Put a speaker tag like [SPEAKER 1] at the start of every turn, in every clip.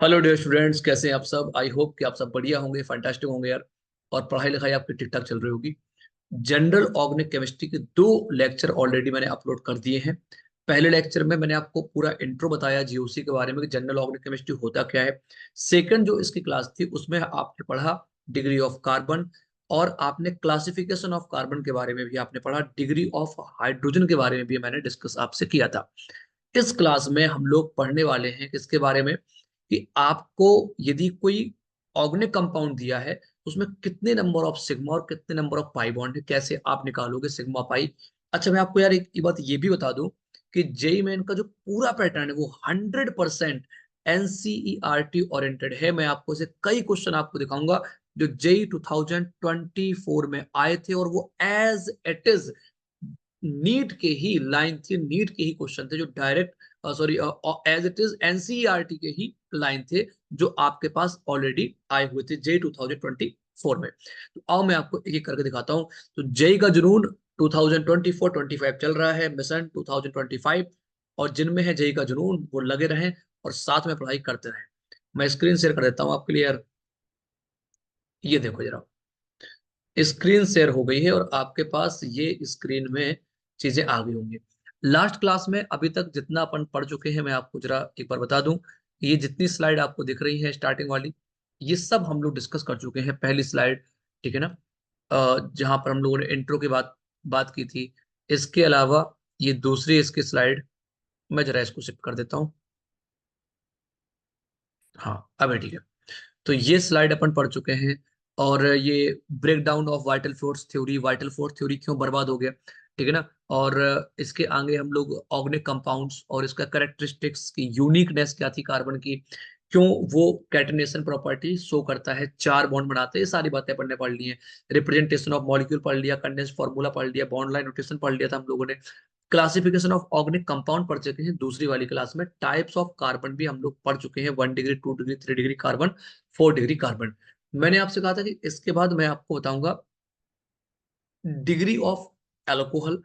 [SPEAKER 1] Hello dear students, कैसे हैं आप सब। आई होप कि आप सब बढ़िया होंगे, फैंटास्टिक होंगे यार। और पढ़ाई लिखाई आपकी ठीक ठाक चल रही होगी। जनरल ऑर्गेनिक केमिस्ट्री के 2 लेक्चर ऑलरेडी मैंने अपलोड कर दिए हैं। पहले लेक्चर में मैंने आपको पूरा इंट्रो बताया जीओसी के बारे में कि जनरल ऑर्गेनिक केमिस्ट्री होता क्या है। सेकंड जो इसकी क्लास थी उसमें आपने पढ़ा डिग्री ऑफ कार्बन, और आपने क्लासिफिकेशन ऑफ कार्बन के बारे में भी आपने पढ़ा, डिग्री ऑफ हाइड्रोजन के बारे में भी मैंने डिस्कस आपसे किया था। इस क्लास में हम लोग पढ़ने वाले हैं किसके बारे में, कि आपको यदि कोई ऑर्गेनिक कंपाउंड दिया है तो उसमें कितने नंबर ऑफ सिग्मा और कितने नंबर ऑफ पाई बॉन्ड है, कैसे आप निकालोगे सिग्मा पाई। अच्छा, मैं आपको यार एक बात ये भी बता दूं कि जेई मेन का जो पूरा पैटर्न है वो 100% एनसीईआरटी ओरिएंटेड है। मैं आपको से कई क्वेश्चन आपको दिखाऊंगा जो जेई 2024 में आए थे, और वो एज इट इज नीट के ही लाइन थे, नीट के ही क्वेश्चन थे जो direct, sorry, as it is NCERT के ही लाइन थे जो आपके पास ऑलरेडी आए हुए थे जे 2024 में। तो आओ मैं आपको एक एक करके दिखाता हूँ। तो जेई का जुनून 2024-25 चल रहा है, मिशन 2025, और जिनमें है जेई का जुनून वो लगे रहें और साथ में पढ़ाई करते रहें। मैं स्क्रीन शेयर कर देता हूँ आपके लिए यार। ये देखो जरा, स्क्रीन शेयर हो गई है और आपके पास ये स्क्रीन में चीजें आ गई होंगी। लास्ट क्लास में अभी तक जितना अपन पढ़ चुके हैं मैं आपको जरा एक बार बता दूं। ये जितनी स्लाइड आपको दिख रही है स्टार्टिंग वाली, ये सब हम लोग डिस्कस कर चुके हैं। पहली स्लाइड, ठीक है ना, जहां पर हम लोगों ने इंट्रो की बात बात की थी। इसके अलावा ये दूसरी इसकी स्लाइड, मैं जरा इसको शिफ्ट कर देता हूँ। हाँ, अब है, ठीक है। तो ये स्लाइड अपन पढ़ चुके हैं। और ये break down of vital force theory क्यों बर्बाद हो गया, ठीक है ना। और इसके आगे हम लोग ऑर्गेनिक कंपाउंड्स और इसका करेक्टरिस्टिक्स की यूनिकनेस क्या थी कार्बन की, क्यों वो कैटनेशन प्रॉपर्टी शो करता है, 4 बॉन्ड बनाते हैं, ये सारी बातें अपन ने पढ़ ली हैं। रिप्रेजेंटेशन ऑफ मॉलिक्यूल पढ़ लिया, कंडेंस फार्मूला पढ़ लिया, बॉन्ड लाइन नोटेशन पढ़ लिया था हम लोगों ने। क्लासिफिकेशन ऑफ ऑर्गेनिक कंपाउंड पढ़ चुके हैं दूसरी वाली क्लास में। टाइप्स ऑफ कार्बन भी हम लोग पढ़ चुके हैं, 1 degree, 2 degree, 3 degree carbon, 4 degree carbon. मैंने आपसे कहा था कि इसके बाद मैं आपको बताऊंगा degree of alcohol,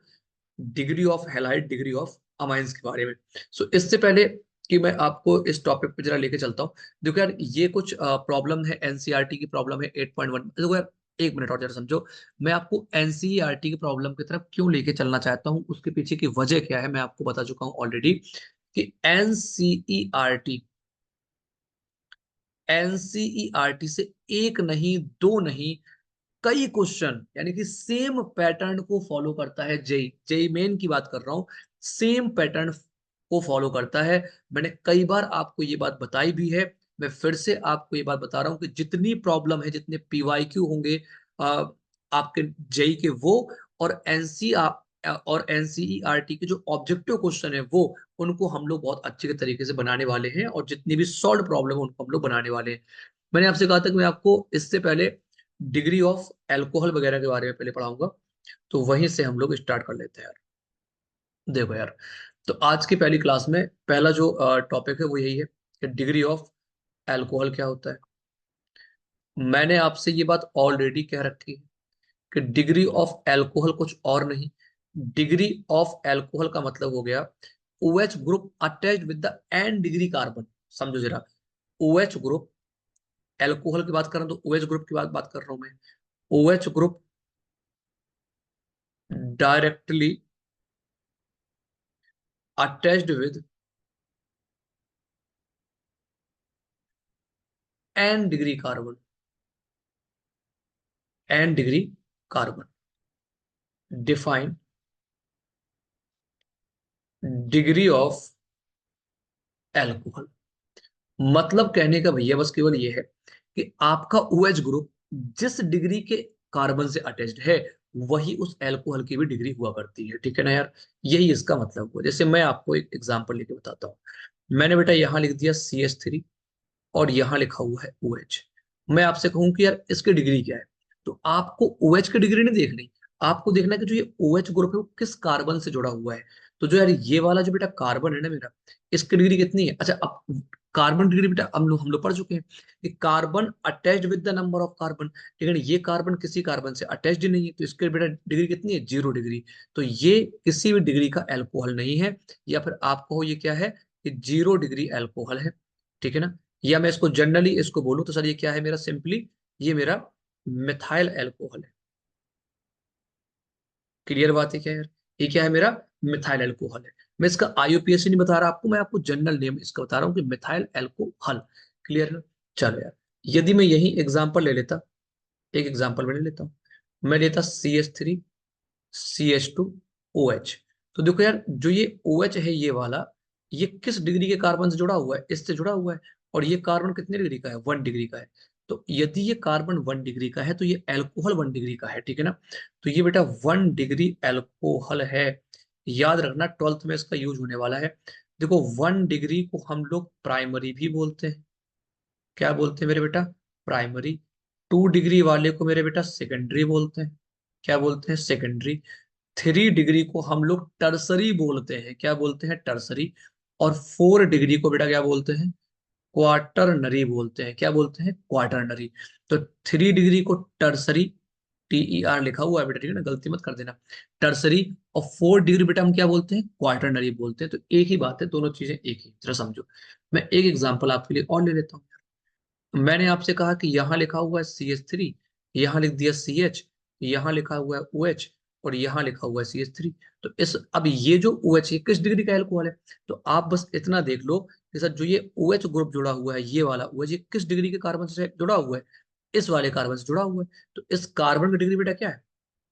[SPEAKER 1] degree of halide, degree of amines के बारे में। सो इससे पहले कि मैं आपको इस टॉपिक पे जरा लेके चलता हूँ, देखो यार ये कुछ प्रॉब्लम है, एनसीईआरटी की प्रॉब्लम है 8.1। देखो यार, एक मिनट और जरा समझो। मैं आपको एनसीईआरटी की प्रॉब्लम की तरफ क्यों लेके चलना चाहता हूँ, उसके पीछे की वजह क्या है मैं आपको बता चुका हूँ ऑलरेडी। कि एनसीईआरटी एनसीईआरटी से एक नहीं, दो नहीं, कई क्वेश्चन, यानी कि सेम पैटर्न को फॉलो करता है। जेई जेई मेन की बात कर रहा हूं, सेम पैटर्न को फॉलो करता है। मैंने कई बार आपको ये बात बताई भी है, मैं फिर से आपको ये बात बता रहा हूं कि जितनी प्रॉब्लम है, जितने पीवाईक्यू होंगे आ, आपके जेई के, वो और एनसीईआरटी के जो ऑब्जेक्टिव क्वेश्चन है वो, उनको हम लोग बहुत अच्छे तरीके से बनाने वाले हैं, और जितनी भी सॉल्व प्रॉब्लम है उनको हम लोग बनाने वाले हैं। मैंने आपसे कहा था कि मैं आपको इससे पहले डिग्री ऑफ अल्कोहल वगैरह के बारे में पहले पढ़ाऊंगा, तो वहीं से हम लोग स्टार्ट कर लेते हैं यार। देखो यार, तो आज की पहली क्लास में पहला जो टॉपिक है वो यही है कि डिग्री ऑफ अल्कोहल क्या होता है। मैंने आपसे ये बात ऑलरेडी कह रखी है कि डिग्री ऑफ अल्कोहल कुछ और नहीं, डिग्री ऑफ अल्कोहल का मतलब हो गया OH group attached with the n degree carbon. समझो जरा, OH ग्रुप, अल्कोहल की बात कर रहा हूं तो OH ग्रुप की बात कर रहा हूं मैं। OH group directly attached with n degree carbon, n degree carbon. Define degree of alcohol. मतलब कहने का भैया बस केवल ये है कि आपका OH ग्रुप जिस डिग्री के कार्बन से अटैच्ड है वही उस एल्कोहल की भी डिग्री हुआ करती है, ठीक है ना यार। यही इसका मतलब हुआ। जैसे मैं आपको एक एग्जांपल लेके बताता हूँ। मैंने बेटा यहाँ लिख दिया CH3 और यहाँ लिखा हुआ है OH। मैं आपसे कहूं कि यार इसकी डिग्री क्या है, तो आपको OH की डिग्री नहीं देखनी, आपको देखना है कि जो ये OH ग्रुप है वो किस कार्बन से जुड़ा हुआ है। तो जो यार ये वाला जो बेटा कार्बन है ना मेरा, इसकी डिग्री कितनी है। अच्छा, अब कार्बन डिग्री बेटा हम लोग पढ़ चुके हैं कि carbon attached with the number of carbon, लेकिन ये कार्बन किसी कार्बन से अटैच्ड ही नहीं है, तो इसकी बेटा डिग्री कितनी है, 0 डिग्री। तो ये किसी भी डिग्री का एल्कोहल नहीं है, या फिर आप कहो ये क्या है, ये 0 डिग्री एल्कोहल है, ठीक है ना। या मैं इसको जनरली इसको बोलूं तो सर ये क्या है मेरा, सिंपली ये मेरा मिथाइल एल्कोहल है। क्लियर बात है क्या यार? ये क्या है मेरा, मिथाइल एल्कोहल है। मैं इसका आईयूपीएसी नहीं बता रहा आपको, मैं आपको जनरल नेम इसका बता रहा हूँ कि मिथाइल एल्कोहल। क्लियर है? चलो यार, यदि मैं यही एग्जांपल ले लेता, एक एग्जांपल मैं ले लेता हूँ, मैं लेता CH3 CH2OH। तो देखो यार, जो ये OH है ये वाला, ये किस डिग्री के कार्बन से जुड़ा हुआ है, इससे जुड़ा हुआ है। और ये कार्बन कितने डिग्री का है, 1 डिग्री का है। तो यदि ये कार्बन 1 डिग्री का है तो ये एल्कोहल 1 डिग्री का है, ठीक है ना। तो ये बेटा 1 डिग्री एल्कोहल है। याद रखना, 12th में इसका यूज होने वाला है। देखो 1 डिग्री को हम लोग प्राइमरी भी बोलते हैं। क्या बोलते हैं मेरे बेटा, प्राइमरी। 2 डिग्री वाले को मेरे बेटा सेकेंडरी बोलते हैं। क्या बोलते हैं, सेकेंडरी। 3 डिग्री को हम लोग टर्सरी बोलते हैं। क्या बोलते हैं, टर्सरी। और 4 डिग्री को बेटा क्या बोलते हैं, क्वार्टरनरी बोलते हैं। क्या बोलते हैं, क्वार्टरनरी। तो 3 डिग्री को टर्सरी, TER लिखा हुआ है बेटा, ठीक है ना, गलती मत कर देना, टर्सरी। और 4 डिग्री बेटा हम क्या बोलते हैं, क्वार्टरनरी बोलते हैं। तो एक ही बात है, दोनों चीजें एक ही, जरा समझो। मैं एक एग्जांपल आपके लिए और ले लेता हूँ। मैंने आपसे कहा कि यहाँ लिखा हुआ है CH3, यहाँ लिख दिया CH, यहाँ लिखा हुआ है OH, और यहाँ लिखा हुआ है CH3। तो इस, अब ये जो OH है किस डिग्री का एल्कोहल है, तो आप बस इतना देख लो कि सर जो ये OH ग्रुप जुड़ा हुआ है, ये वाला OH, ये किस डिग्री के कार्बन से जुड़ा हुआ है, इस वाले कार्बन से जुड़ा हुआ है। तो इस कार्बन की डिग्री बेटा क्या है,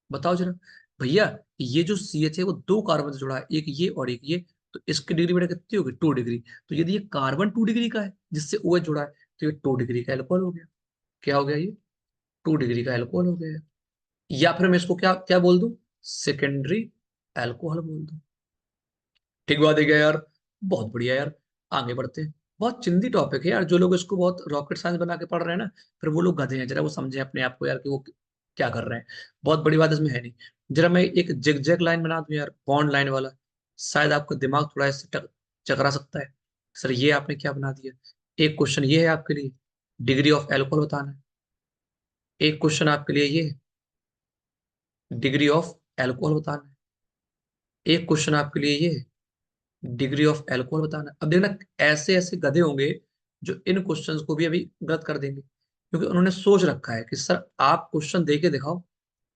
[SPEAKER 1] बताओ जरा। भैया ये जो CH है वो 2 कार्बन से जुड़ा है, एक ये और एक ये। तो इसकी डिग्री बेटा कितनी होगी, 2 डिग्री। तो यदि ये कार्बन 2 डिग्री का है जिससे OH जुड़ा है, तो ये 2 डिग्री का एल्कोहल हो गया। क्या हो गया ये, 2 डिग्री का एल्कोहल हो गया। या फिर मैं इसको क्या क्या बोल दूं, सेकेंडरी एल्कोहल बोल दूं। ठीक बात है क्या यार? बहुत बढ़िया यार, आगे बढ़ते हैं। बहुत चिंदी टॉपिक है यार, जो लोग इसको बहुत रॉकेट साइंस बना के पढ़ रहे हैं ना, फिर वो लोग गधे हैं। जरा वो समझे अपने आप को यार कि वो क्या कर रहे हैं। बहुत बड़ी बात इसमें है नहीं। जरा मैं एक जिग जैग लाइन बना दूं यार, बॉन्ड लाइन वाला, शायद आपका दिमाग थोड़ा इससे चकरा सकता है। सर ये आपने क्या बना दिया, एक क्वेश्चन ये है आपके लिए, डिग्री ऑफ एल्कोहल बताना है। एक क्वेश्चन आपके लिए ये है, डिग्री ऑफ एल्कोहल बताना है। एक क्वेश्चन आपके लिए ये है, डिग्री ऑफ एल्कोहल बताना है। अब देखना, ऐसे ऐसे गधे होंगे जो इन क्वेश्चंस को भी अभी गलत कर देंगे, क्योंकि उन्होंने सोच रखा है कि सर आप क्वेश्चन दे के दिखाओ,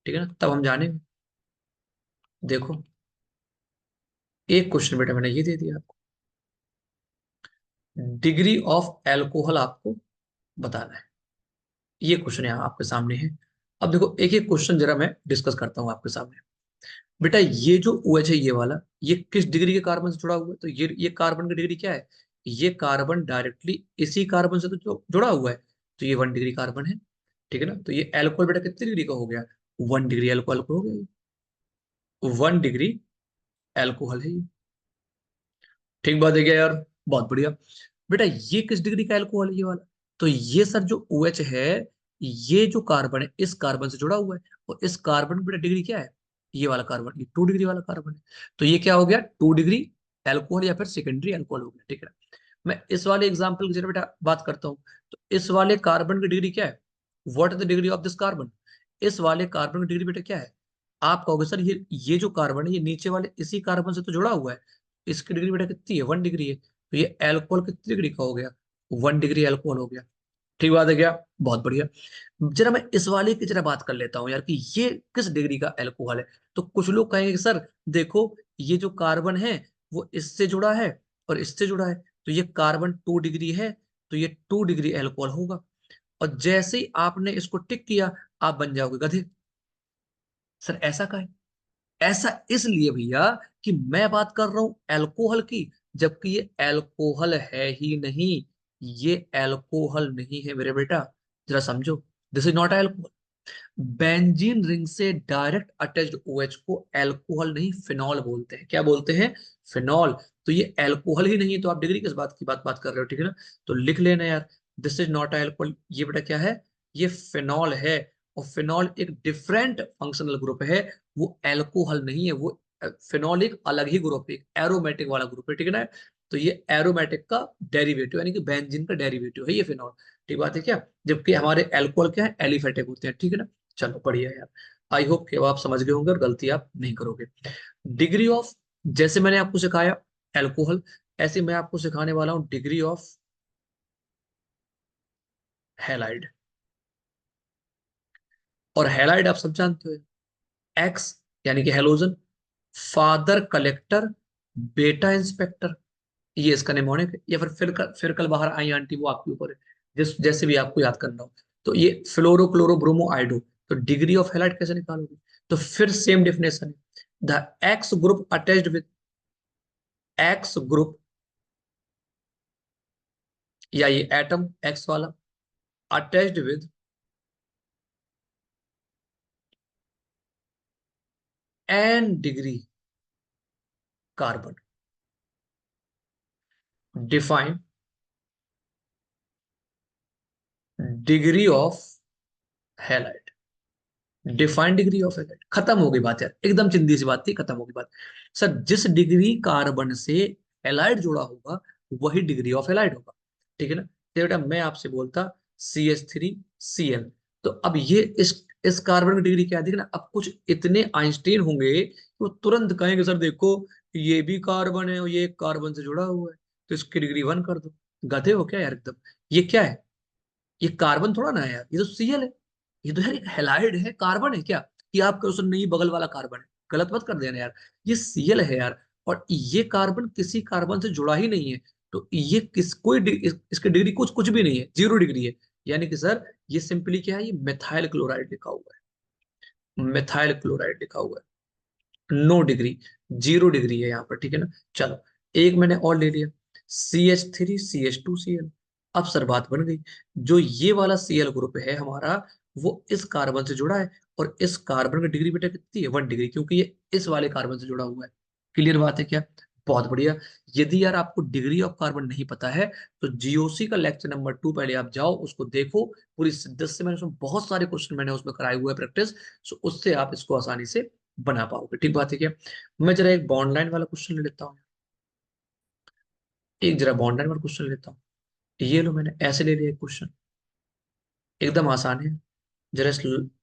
[SPEAKER 1] ठीक है ना, तब हम जानेंगे। देखो, एक क्वेश्चन बेटा मैंने ये दे दिया आपको, डिग्री ऑफ एल्कोहल आपको बताना है। ये क्वेश्चन यहाँ आपके सामने है। अब देखो एक एक क्वेश्चन जरा मैं डिस्कस करता हूँ आपके सामने। बेटा ये जो OH है ये वाला, ये किस डिग्री के कार्बन से जुड़ा हुआ है, तो ये कार्बन की डिग्री क्या है, ये कार्बन डायरेक्टली इसी कार्बन से तो जुड़ा हुआ है, तो ये 1 डिग्री कार्बन है। ठीक है ना, तो ये एल्कोहल बेटा कितनी डिग्री का हो गया, 1 डिग्री एल्कोहल हो गया, ये 1 डिग्री एल्कोहल है ये। ठीक बात है क्या यार? बहुत बढ़िया। बेटा ये किस डिग्री का एल्कोहल है ये वाला, तो ये सर जो OH है, ये जो कार्बन है इस कार्बन से जुड़ा हुआ है, और इस कार्बन की बेटा डिग्री क्या है, ये वाला कार्बन, ये 2 डिग्री वाला कार्बन है। तो ये क्या हो गया, 2 डिग्री एल्कोहल या फिर सेकेंडरी एल्कोहल हो गया, ठीक है ना। मैं इस वाले एग्जाम्पल की जरा बेटा बात करता हूँ। तो इस वाले कार्बन की डिग्री क्या है, what is the degree of this carbon, इस वाले कार्बन की डिग्री बेटा क्या है। आप कहोगे सर ये जो कार्बन है ये नीचे वाले इसी कार्बन से तो जुड़ा हुआ है, इसकी डिग्री बेटा कितनी है, 1 डिग्री है। तो ये एल्कोहल कितनी डिग्री का हो गया, 1 डिग्री एल्कोहल हो गया। ठीक बात है क्या? बहुत बढ़िया। जरा मैं इस वाले की जरा बात कर लेता हूँ यार कि ये किस डिग्री का एल्कोहल है। तो कुछ लोग कहेंगे कि सर देखो, ये जो कार्बन है वो इससे जुड़ा है और इससे जुड़ा है, तो ये कार्बन 2 डिग्री है, तो ये 2 डिग्री एल्कोहल होगा। और जैसे ही आपने इसको टिक किया, आप बन जाओगे गधे। सर ऐसा का है, ऐसा इसलिए भैया कि मैं बात कर रहा हूं अल्कोहल की, जबकि ये अल्कोहल है ही नहीं। ये अल्कोहल नहीं है मेरे बेटा, जरा समझो, this is not alcohol. Benzene ring से डायरेक्ट अटैच्ड OH को अल्कोहल नहीं फिनॉल बोलते हैं। क्या बोलते हैं, फिनॉल। तो ये अल्कोहल ही नहीं है, तो आप डिग्री किस बात की बात कर रहे हो, ठीक है ना। तो लिख लेना यार, दिस इज नॉट अल्कोहल, ये बेटा क्या है, ये फिनॉल है। और फिनॉल एक डिफरेंट फंक्शनल ग्रुप है, वो अल्कोहल नहीं है, वो फिनॉल एक अलग ही ग्रुप है, एक एरोमेटिक वाला ग्रुप है, ठीक है ना। तो ये एरोमेटिक का डेरिवेटिव यानी कि बेंजीन का डेरिवेटिव है ये फिनॉल। ठीक बात है क्या? जबकि हमारे अल्कोहल क्या है, एलिफेटिक होते हैं, ठीक है ना। चलो बढ़िया यार, आई होप कि अब आप समझ गए होंगे और गलती आप नहीं करोगे। डिग्री ऑफ, जैसे मैंने आपको सिखाया एल्कोहल, ऐसे मैं आपको सिखाने वाला हूं डिग्री ऑफ हैलाइड। और हैलाइड आप सब जानते हो, एक्स यानी कि हेलोजन, फादर कलेक्टर, बेटा इंस्पेक्टर, ये इसका निमोनिक है। या फिर फिर कल बाहर आई आंटी, वो आपके ऊपर है, जैसे भी आपको याद करना हो। तो ये फ्लोरो क्लोरो ब्रोमो आइडो, तो डिग्री ऑफ हैलाइड कैसे निकालोगे? तो फिर सेम डेफिनेशन है, the X group attached with, X group या ये एटम एक्स वाला attached with n degree carbon, define degree of halide, defined degree of halide. खत्म हो गई बात यार, एकदम चिंदी सी बात थी, खत्म हो गई बात। सर जिस डिग्री कार्बन से एलाइड जुड़ा होगा वही डिग्री ऑफ एलाइड होगा, ठीक है ना? तो बेटा मैं आपसे बोलता CH3Cl, तो अब ये इस कार्बन की डिग्री क्या है देखना। अब कुछ इतने आइंस्टीन होंगे कि वो तुरंत कहेंगे सर देखो ये भी कार्बन है और ये एक कार्बन से जुड़ा हुआ है, तो इसकी डिग्री 1 कर दो। गधे हो क्या यार एकदम? ये क्या है? ये कार्बन थोड़ा ना है यार, ये तो Cl है। ये तो यार एक हेलाइड है, कार्बन है क्या? कि आप कहो सर नहीं बगल वाला कार्बन है, गलत मत कर देना यार। ये Cl है यार, और ये कार्बन किसी कार्बन से जुड़ा ही नहीं है। तो ये किस कोई इसकी डिग्री कुछ कुछ भी नहीं है, 0 डिग्री है। यानी कि सर ये सिंपली क्या है, ये मिथाइल क्लोराइड लिखा हुआ है, मिथाइल क्लोराइड लिखा हुआ है, नो डिग्री, 0 डिग्री है यहाँ पर, ठीक है ना? चलो एक मैंने और ले लिया, CH3CH2Cl। अब सर बात बन गई, जो ये वाला Cl ग्रुप है हमारा, वो इस कार्बन से जुड़ा है, और इस कार्बन की डिग्री बेटा कितनी है, 1 डिग्री, क्योंकि ये इस वाले कार्बन से जुड़ा हुआ है। क्लियर बात है क्या? बहुत बढ़िया। यदि यार आपको डिग्री ऑफ कार्बन नहीं पता है, तो जीओसी का लेक्चर नंबर 2 पहले आप जाओ, उसको देखो पूरी शिद्दत से। मैंने उसमें बहुत सारे क्वेश्चन मैंने उसमें कराए हुए प्रैक्टिस, सो उससे आप इसको आसानी से बना पाओगे, ठीक बात है क्या? मैं जरा एक बॉन्ड लाइन वाला क्वेश्चन ले लेता हूँ, एक जरा बॉन्ड लाइन वाला क्वेश्चन ले लेता हूँ। ये लो मैंने ऐसे ले लिया एक क्वेश्चन, एकदम आसान है। जरा इस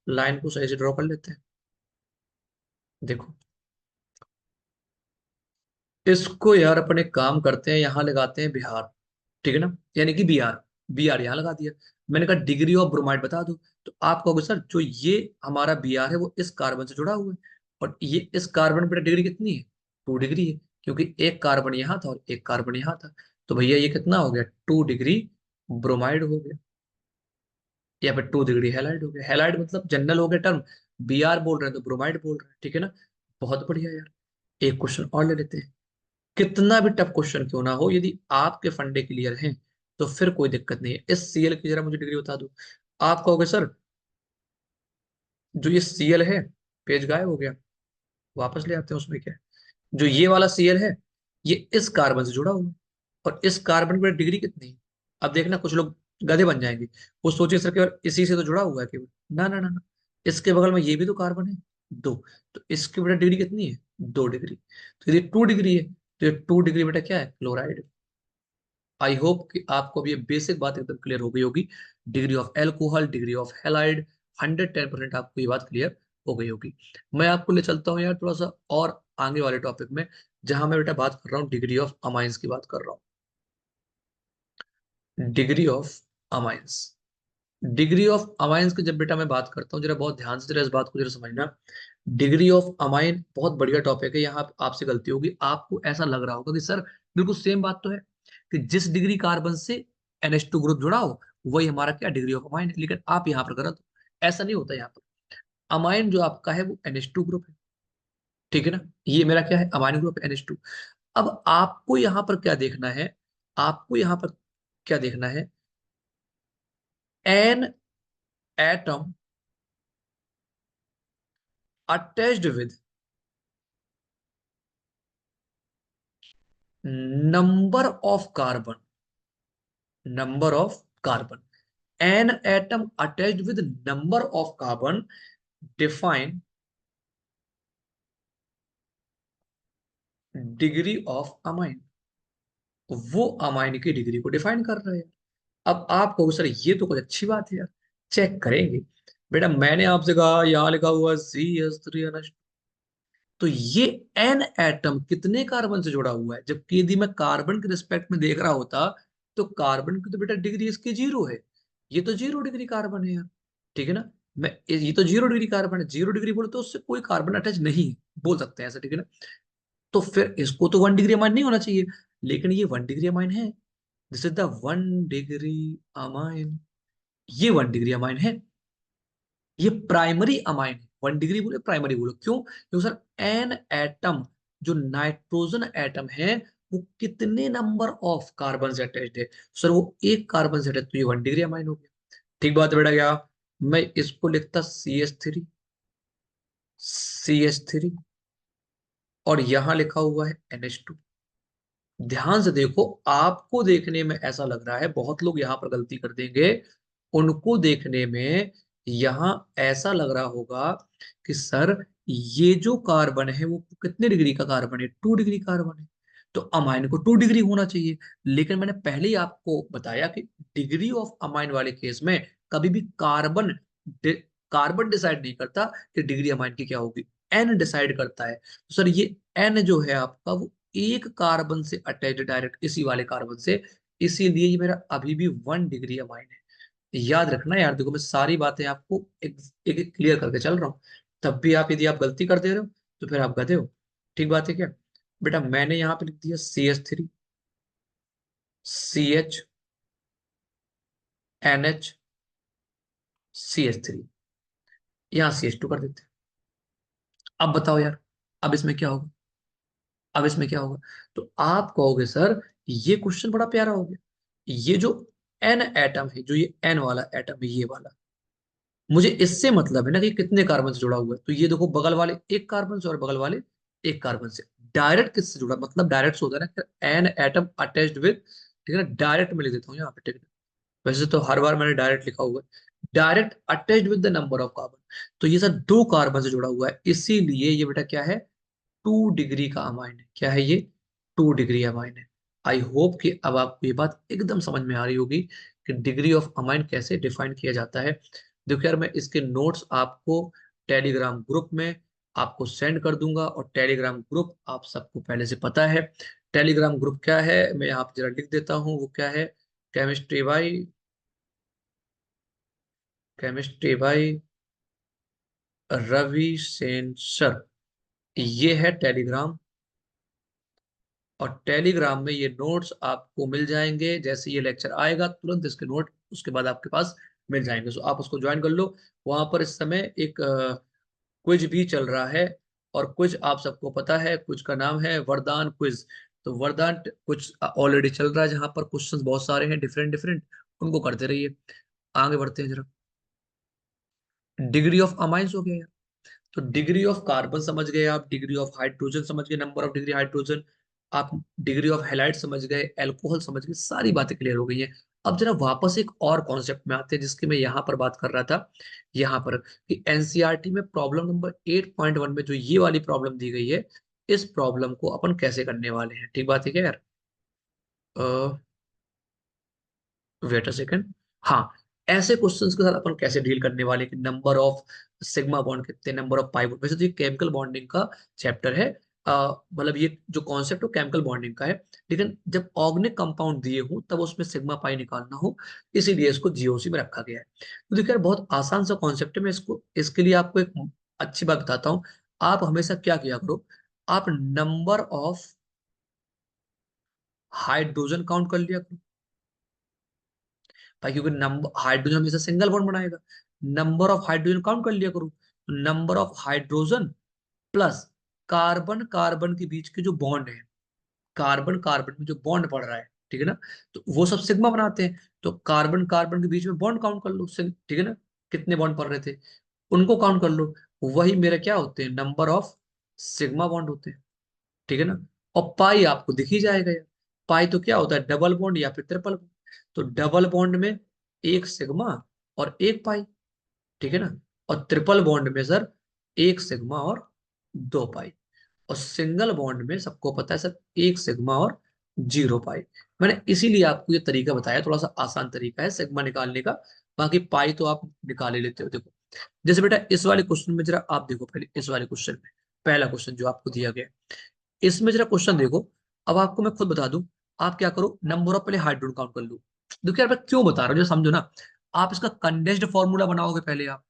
[SPEAKER 1] लाइन को सही से ड्रॉ कर लेते हैं। देखो इसको यार अपने काम करते हैं, यहाँ लगाते हैं बिहार, ठीक है ना? यानी कि Br, Br यहाँ लगा दिया। मैंने कहा डिग्री ऑफ ब्रोमाइड बता दो। तो आप कहोगे सर जो ये हमारा Br है वो इस कार्बन से जुड़ा हुआ है, और ये इस कार्बन पर डिग्री कितनी है, 2 डिग्री है, क्योंकि एक कार्बन यहाँ था और एक कार्बन यहाँ था। तो भैया ये कितना हो गया, 2 डिग्री ब्रोमाइड हो गया, या फिर 2 डिग्री हैलाइड हो गया। हैलाइड मतलब जनरल हो गया टर्म, Br बोल रहे हैं तो ब्रोमाइड बोल रहे हैं, ठीक है ना? बहुत बढ़िया यार। एक क्वेश्चन और ले लेते हैं, कितना भी टफ क्वेश्चन क्यों ना हो, यदि आपके फंडे क्लियर हैं तो फिर कोई दिक्कत नहीं है। इस Cl की जरा मुझे डिग्री बता दो। आप कहोगे सर जो ये Cl है, पेज गायब हो गया, वापस ले आते हैं, उसमें क्या है? जो ये वाला Cl है, ये इस कार्बन से जुड़ा हुआ है, और इस कार्बन की डिग्री कितनी है? अब देखना कुछ लोग गधे बन जाएंगे, वो सोचे सर केवल इसी से तो जुड़ा हुआ है केवल, ना ना ना ना, इसके बगल में ये भी तो कार्बन है, 2। तो इसकी बेटा डिग्री कितनी है, 2 डिग्री। तो यदि 2 डिग्री है तो ये 2 डिग्री बेटा क्या है, क्लोराइड। आई होप कि आपको भी ये बेसिक बात एकदम क्लियर हो गई होगी। Degree of alcohol, degree of halide, 110% आपको ये बात क्लियर हो गई होगी। मैं आपको ले चलता हूँ यार थोड़ा सा और आगे वाले टॉपिक में, जहां मैं बेटा बात कर रहा हूँ डिग्री ऑफ अमाइंस की बात कर रहा हूँ, degree of amines. Degree of amines की जब बेटा मैं बात करता हूँ, जरा बहुत ध्यान से जरा इस बात को जरा समझना। डिग्री ऑफ अमाइन बहुत बढ़िया टॉपिक है। यहाँ आपसे गलती होगी, आपको ऐसा लग रहा होगा कि सर बिल्कुल सेम बात तो है, कि जिस डिग्री कार्बन से NH2 ग्रुप जुड़ा हो वही हमारा क्या डिग्री ऑफ अमाइन है। लेकिन आप यहाँ पर गलत हो, ऐसा नहीं होता यहाँ पर। अमाइन जो आपका है वो NH2 ग्रुप है, ठीक है ना? ये मेरा क्या है, अमाइन ग्रुप NH2। अब आपको यहाँ पर क्या देखना है, आपको यहाँ पर क्या देखना है, an atom attached with number of carbon, number of carbon, an atom attached with number of carbon, define degree of amine. वो अमाइन की डिग्री को डिफाइन कर रहे हैं। अब आप कहो सर ये तो कुछ अच्छी बात है यार, चेक करेंगे। बेटा मैंने आपसे कहा यहाँ लिखा हुआ CH3, तो ये एन एटम कितने कार्बन से जुड़ा हुआ है, जबकि यदि मैं कार्बन के रिस्पेक्ट में देख रहा होता तो कार्बन की तो बेटा डिग्री इसकी 0 है। ये तो 0 डिग्री कार्बन है यार, ठीक है ना। मैं ये तो 0 डिग्री कार्बन है, 0 डिग्री बोले तो उससे कोई कार्बन अटैच नहीं है, बोल सकते हैं ऐसा, ठीक है ना। तो फिर इसको तो 1 डिग्री अमाइन नहीं होना चाहिए, लेकिन ये 1 डिग्री अमाइन है। This is the 1 degree amine, ये 1 डिग्री अमाइन है। ये प्राइमरी अमाइन है, 1 डिग्री बोले प्राइमरी बोलो, क्यों? क्योंकि सर एन एटम, जो नाइट्रोजन एटम है, वो कितने नंबर ऑफ कार्बन से अटैच्ड है? सर वो एक कार्बन से अटैच, तो ये 1 डिग्री अमाइन हो गया। ठीक बात है बेटा क्या? मैं इसको लिखता CH3, CH3, और यहां लिखा हुआ है NH2। ध्यान से देखो, आपको देखने में ऐसा लग रहा है, बहुत लोग यहां पर गलती कर देंगे, उनको देखने में यहां ऐसा लग रहा होगा कि सर ये जो कार्बन है वो कितने डिग्री का कार्बन है? 2 डिग्री कार्बन है, तो अमाइन को 2 डिग्री होना चाहिए। लेकिन मैंने पहले ही आपको बताया कि डिग्री ऑफ अमाइन वाले केस में कभी भी कार्बन डिसाइड नहीं करता कि डिग्री अमाइन की क्या होगी, एन डिसाइड करता है। तो सर ये एन जो है आपका, वो एक कार्बन से अटैच डायरेक्ट इसी वाले कार्बन से, इसीलिए ये मेरा अभी भी 1 डिग्री अमाइन है। याद रखना यार, देखो मैं सारी बातें आपको एक एक क्लियर करके चल रहा हूँ, तब भी आप यदि आप गलती कर दे रहे हो तो फिर आप गधे हो। ठीक बात है क्या? बेटा मैंने यहाँ पे लिख दिया CH3, CH, NH, CH3, यहाँ CH2 कर देते हैं। अब बताओ यार, अब इसमें क्या होगा? अब इसमें क्या होगा? तो आप कहोगे सर ये क्वेश्चन बड़ा प्यारा हो गया, ये जो एन एटम है, जो ये एन वाला एटम है, ये वाला, मुझे इससे मतलब है ना कि कितने कार्बन से जुड़ा हुआ है। तो ये देखो बगल वाले एक कार्बन से और बगल वाले एक कार्बन से, डायरेक्ट किससे जुड़ा, मतलब डायरेक्ट से होता है ना, एन एटम अटैच्ड विद, ठीक है ना, डायरेक्ट में लिख देता हूँ यहाँ पे, ठीक है। वैसे तो हर बार मैंने डायरेक्ट लिखा हुआ है, direct attached with the number of carbon. तो ये सर 2 कार्बन से जुड़ा हुआ है, इसीलिए ये बेटा क्या है? 2 डिग्री का अमाइन है। क्या है ये? 2 डिग्री अमाइन है। आई होप कि अब आपको ये बात एकदम समझ में आ रही होगी कि डिग्री ऑफ अमाइन कैसे डिफाइन किया जाता है। देखो यार, मैं इसके नोट्स आपको टेलीग्राम ग्रुप में आपको सेंड कर दूंगा, और टेलीग्राम ग्रुप आप सबको पहले से पता है। टेलीग्राम ग्रुप क्या है, मैं यहाँ पे जरा लिख देता हूँ वो क्या है। केमिस्ट्री भाई, केमिस्ट्री भाई रवि सेन सर, ये है टेलीग्राम। और टेलीग्राम में ये नोट्स आपको मिल जाएंगे, जैसे ये लेक्चर आएगा तुरंत इसके नोट उसके बाद आपके पास मिल जाएंगे। सो आप उसको ज्वाइन कर लो। वहां पर इस समय एक क्विज भी चल रहा है, और क्विज आप सबको पता है, क्विज का नाम है वरदान क्विज। तो वरदान कुछ ऑलरेडी चल रहा है, जहां पर क्वेश्चंस बहुत सारे हैं, डिफरेंट डिफरेंट, उनको करते रहिए। आगे बढ़ते हैं जरा। डिग्री ऑफ अमाइंस हो गया। तो डिग्री ऑफ कार्बन समझ गए आप, डिग्री ऑफ हाइड्रोजन समझ गए, नंबर ऑफ डिग्री हाइड्रोजन, आप डिग्री ऑफ हैलाइड समझ गए, अल्कोहल समझ गए, सारी बातें क्लियर हो गई हैं। अब जरा वापस एक और कॉन्सेप्ट में आते हैं जिसकी मैं यहाँ पर बात कर रहा था, यहाँ पर कि एनसीईआरटी में प्रॉब्लम नंबर 8.1 में जो ये वाली प्रॉब्लम दी गई है, इस प्रॉब्लम को अपन कैसे करने वाले हैं। ठीक बात है क्या यार? Wait a second. हाँ, ऐसे क्वेश्चंस के साथ अपन कैसे डील करने वाले कि नंबर ऑफ सिग्मा बॉन्ड कितने, नंबर ऑफ पाई बॉन्ड। वैसे तो ये केमिकल बॉन्डिंग का चैप्टर है, मतलब ये जो कॉन्सेप्ट है केमिकल बॉन्डिंग का है, लेकिन जब ऑर्गेनिक कंपाउंड दिए हो तब उसमें सिग्मा पाई निकालना हो, इसीलिए इसको जीओसी में रखा गया है। तो देखिए यार, बहुत आसान सा कॉन्सेप्ट है। मैं इसको इसके लिए आपको एक अच्छी बात बताता हूँ। आप हमेशा क्या किया करो, आप नंबर ऑफ हाइड्रोजन काउंट कर लिया करो भाई, क्योंकि नंबर हाइड्रोजन हमेशा सिंगल बॉन्ड बनाएगा। नंबर ऑफ हाइड्रोजन काउंट कर लिया करो, number of hydrogen plus carbon carbon के बीच के जो बॉन्ड है, कार्बन कार्बन में जो बॉन्ड पड़ रहा है, ठीक है ना, तो वो सब सिग्मा बनाते हैं। तो कार्बन कार्बन के बीच में बॉन्ड काउंट कर लो, ठीक है ना, कितने बॉन्ड पड़ रहे थे उनको काउंट कर लो। वही मेरे क्या होते हैं? नंबर ऑफ सिग्मा बॉन्ड होते हैं, ठीक है ना। और पाई आपको दिख ही जाएगा यार, पाई तो क्या होता है? डबल बॉन्ड या फिर ट्रिपल बॉन्ड। तो डबल बॉन्ड में एक सिग्मा और एक पाई, ठीक है ना। और ट्रिपल बॉन्ड में सर एक सिग्मा और 2 पाई। और सिंगल बॉन्ड में सबको पता है सर एक सिग्मा और 0 पाई। मैंने इसीलिए आपको ये तरीका बताया, थोड़ा सा आसान तरीका है सिग्मा निकालने का। बाकी पाई तो आप निकाल ही लेते हो। देखो जैसे बेटा इस वाले क्वेश्चन में जरा आप देखो, पहले इस वाले क्वेश्चन में पहला क्वेश्चन जो आपको दिया गया है, इसमें जरा क्वेश्चन देखो। अब आपको मैं खुद बता दूं, आप क्या करो, नंबर ऑफ पहले हाइड्रोजन काउंट कर लो। देखो यार मैं क्यों बता रहा हूँ, जो समझो ना। आप इसका कंडेंस्ड फॉर्मूला बनाओगे पहले आप।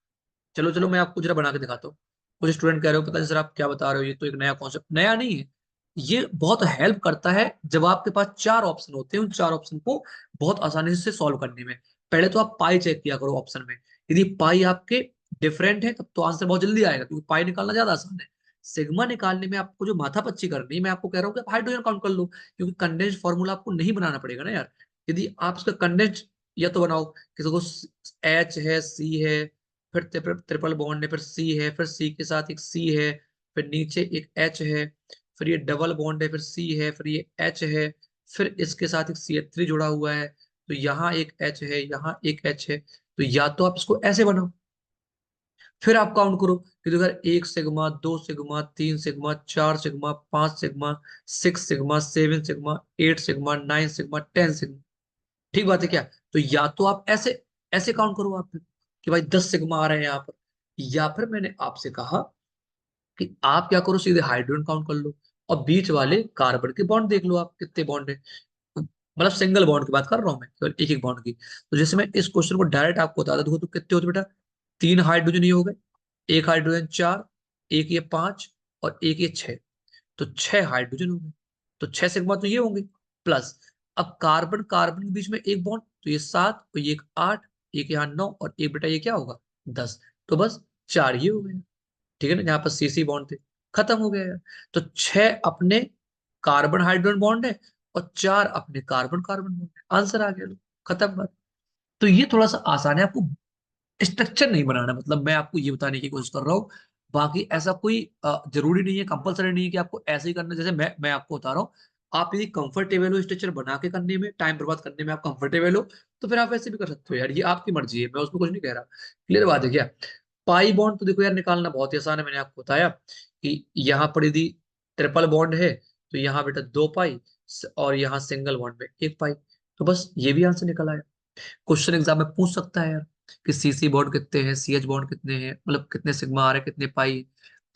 [SPEAKER 1] चलो चलो मैं आपको जरा बना के दिखाता हूँ। कुछ स्टूडेंट कह रहे हो पता नहीं सर आप क्या बता रहे हो, ये तो एक नया कॉन्सेप्ट। नया नहीं है, ये बहुत हेल्प करता है जब आपके पास चार ऑप्शन होते हैं, उन चार ऑप्शन को बहुत आसानी से सॉल्व करने में। पहले तो आप पाई चेक किया करो ऑप्शन में, यदि पाई आपके डिफरेंट है तब तो आंसर बहुत जल्दी आएगा, क्योंकि पाई निकालना ज्यादा आसान है। सिग्मा निकालने में आपको जो माथापच्ची करनी है, मैं आपको कह रहा हूँ कि आप हाइड्रोजन काउंट कर लो, क्योंकि कंडेंस्ड फॉर्मूला आपको नहीं बनाना पड़ेगा ना यार। यदि आप इसका कंडेंस्ड या तो बनाओ, किसी को एच है, सी है, फिर ट्रिपल बॉन्ड है, फिर सी है, फिर सी के साथ एक सी है, फिर नीचे एक एच है, फिर ये डबल बॉन्ड है, फिर सी है, फिर ये एच है, फिर इसके साथ एक CH3 जुड़ा हुआ है, तो यहाँ एक एच है, यहाँ एक एच है। तो या तो आप इसको ऐसे बनाओ, फिर आप काउंट करो कि तो अगर 1 sigma, 2 sigma, 3 sigma, 4 sigma, 5 sigma, 6 sigma, 7 sigma, 8 sigma, 9 sigma, 10 sigma. ठीक बात है क्या? तो या तो आप ऐसे ऐसे काउंट करो आप, कि भाई 10 सिग्मा आ रहे हैं यहाँ पर, या फिर मैंने आपसे कहा कि आप क्या करो, सीधे हाइड्रोजन काउंट कर लो, और बीच वाले कार्बन के बॉन्ड देख लो आप कितने बॉन्ड है। मतलब सिंगल बॉन्ड की बात कर रहा हूं मैं, केवल एक एक बॉन्ड की। तो जैसे मैं इस क्वेश्चन को डायरेक्ट आपको बता दूं तो कितने होते बेटा, 3 हाइड्रोजन ये हो गए, एक हाइड्रोजन 4, एक ये 5, और एक ये 6। तो 6 हाइड्रोजन हो गए, तो 6 सिग्मा तो ये होंगे, प्लस अब कार्बन कार्बन के बीच में एक बॉन्ड, तो ये 7, और ये एक 8, एक यहाँ 9, और एक बेटा ये क्या होगा, 10। तो बस 4 ये हो गए। ठीक है ना, यहाँ पर CC बॉन्ड थे, खत्म हो गया यार। तो 6 अपने कार्बन हाइड्रोजन बॉन्ड है, और 4 अपने कार्बन कार्बन बॉन्ड है, आंसर आ गया लो, खत्म बात। तो ये थोड़ा सा आसान है, आपको स्ट्रक्चर नहीं बनाना, मतलब मैं आपको ये बताने की कोशिश कर रहा हूँ। बाकी ऐसा कोई जरूरी नहीं है, कंपलसरी नहीं है कि आपको ऐसे ही करना, जैसे मैं आपको बता रहा हूँ। आप यदि कंफर्टेबल हो स्ट्रक्चर बना के करने में, टाइम बर्बाद करने में आप कंफर्टेबल हो, तो फिर आप वैसे भी कर सकते हो यार, ये आपकी मर्जी है, मैं उसमें कुछ नहीं कह रहा। क्लियर बात है क्या? पाई बॉन्ड तो देखो यार निकालना बहुत ही आसान है, मैंने आपको बताया कि यहाँ पर यदि ट्रिपल बॉन्ड है तो यहाँ बेटा 2 पाई, और यहाँ सिंगल बॉन्ड में 1 पाई, तो बस ये भी आंसर निकल आया। क्वेश्चन एग्जाम में पूछ सकता है यार कि CC बॉन्ड कितने हैं, CH बॉन्ड कितने हैं, मतलब कितने सिग्मा आ रहे हैं, कितने पाई।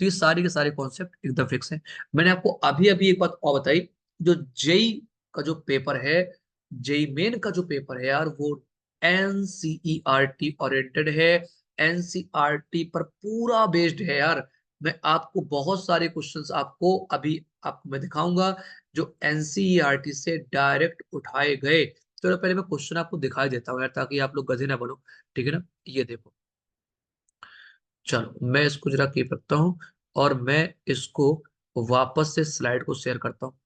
[SPEAKER 1] तो ये सारे के सारे कॉन्सेप्ट एकदम फिक्स हैं। मैंने आपको अभी अभी एक बात और बताई, जो जेई का जो पेपर है, जेई मेन का जो पेपर है यार, वो NCERT ओरिएंटेड है, NCERT पर पूरा बेस्ड है यार। मैं आपको बहुत सारे क्वेश्चंस आपको अभी आपको मैं दिखाऊंगा, जो NCERT से डायरेक्ट उठाए गए। चलो पहले मैं क्वेश्चन आपको दिखाई देता हूँ यार, ताकि आप लोग गधे ना बनो। ठीक है ना, ये देखो, चलो मैं इसको जरा कीप रखता हूँ, और मैं इसको वापस से स्लाइड को शेयर करता हूँ।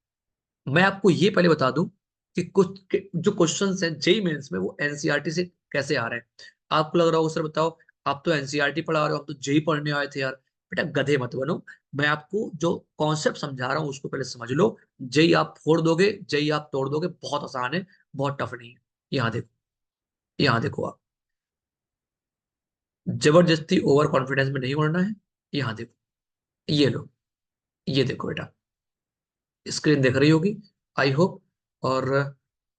[SPEAKER 1] मैं आपको ये पहले बता दूं कि जो क्वेश्चंस हैं जेई मेंस में, वो NCERT से कैसे आ रहे हैं। आपको लग रहा होगा सर बताओ, आप तो NCERT पढ़ा रहे हो, हम तो जेई पढ़ने आए थे यार। बेटा गधे मत बनो, मैं आपको जो कॉन्सेप्ट समझा रहा हूँ उसको पहले समझ लो। जेई आप फोड़ दोगे, जेई आप तोड़ दोगे, बहुत आसान है, बहुत टफ नहीं है। यहाँ देखो, यहाँ देखो आप, जबरदस्ती ओवर कॉन्फिडेंस में नहीं उड़ना है। यहाँ देखो, ये लो, ये देखो बेटा, स्क्रीन दिख रही होगी आई होप। और